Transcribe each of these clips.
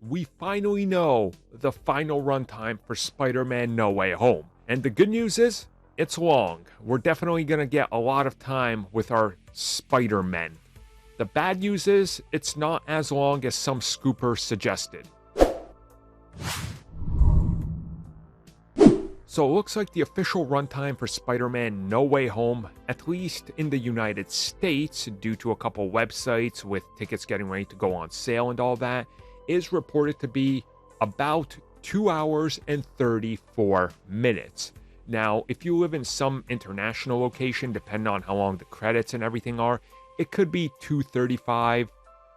we finally know the final runtime for Spider-Man No Way Home. And the good news is, it's long. We're definitely going to get a lot of time with our Spider-Men. The bad news is, it's not as long as some scoopers suggested. So it looks like the official runtime for Spider-Man No Way Home, at least in the United States, due to a couple websites with tickets getting ready to go on sale and all that, is reported to be about 2 hours and 34 minutes. Now, if you live in some international location, depending on how long the credits and everything are, it could be 235,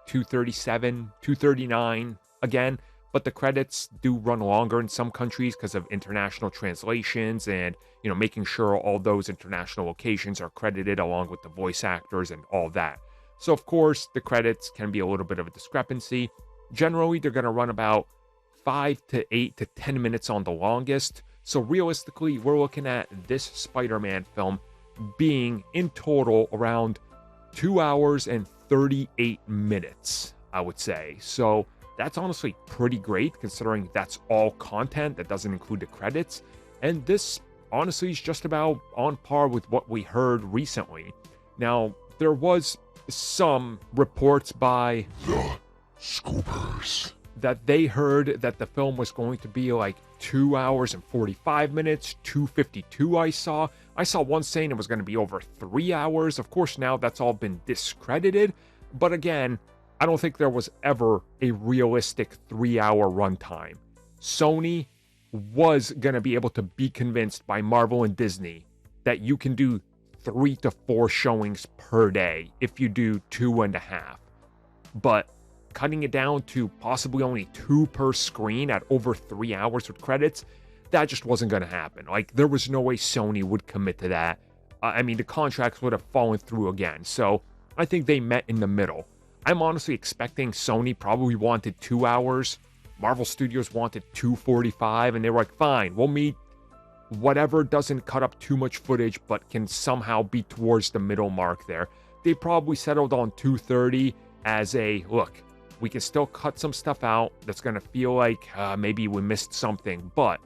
237, 239 again, but the credits do run longer in some countries because of international translations and, making sure all those international locations are credited along with the voice actors and all that. So, of course, the credits can be a little bit of a discrepancy. Generally, they're going to run about 5 to 8 to 10 minutes on the longest. So realistically, we're looking at this Spider-Man film being in total around 2 hours and 38 minutes, I would say. So that's honestly pretty great considering that's all content that doesn't include the credits. And this honestly is just about on par with what we heard recently. Now, there was some reports by The Scoopers that they heard that the film was going to be like 2 hours and 45 minutes, 252 I saw one saying it was going to be over 3 hours. Of course, now that's all been discredited, but again, I don't think there was ever a realistic 3-hour runtime. Sony was going to be able to be convinced by Marvel and Disney that you can do 3 to 4 showings per day if you do 2.5. But cutting it down to possibly only 2 per screen at over 3 hours with credits, that just wasn't going to happen. Like, there was no way Sony would commit to that. The contracts would have fallen through again. So I think they met in the middle. I'm honestly expecting Sony probably wanted 2 hours. Marvel Studios wanted 2:45, and they were like, fine, we'll meet whatever doesn't cut up too much footage but can somehow be towards the middle mark there. They probably settled on 2:30 as a, look, we can still cut some stuff out that's going to feel like maybe we missed something, but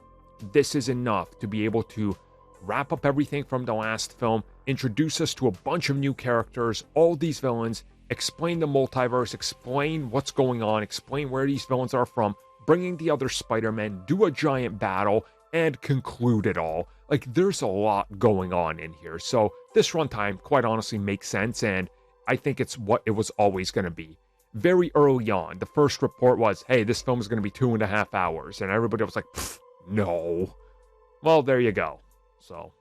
this is enough to be able to wrap up everything from the last film, introduce us to a bunch of new characters, all these villains, explain the multiverse, explain what's going on, explain where these villains are from, bringing the other Spider-Men, do a giant battle, and conclude it all. Like, there's a lot going on in here. So this runtime, quite honestly, makes sense, and I think it's what it was always going to be. Very early on, the first report was, hey, this film is going to be 2.5 hours. And everybody was like, no. Well, there you go. So,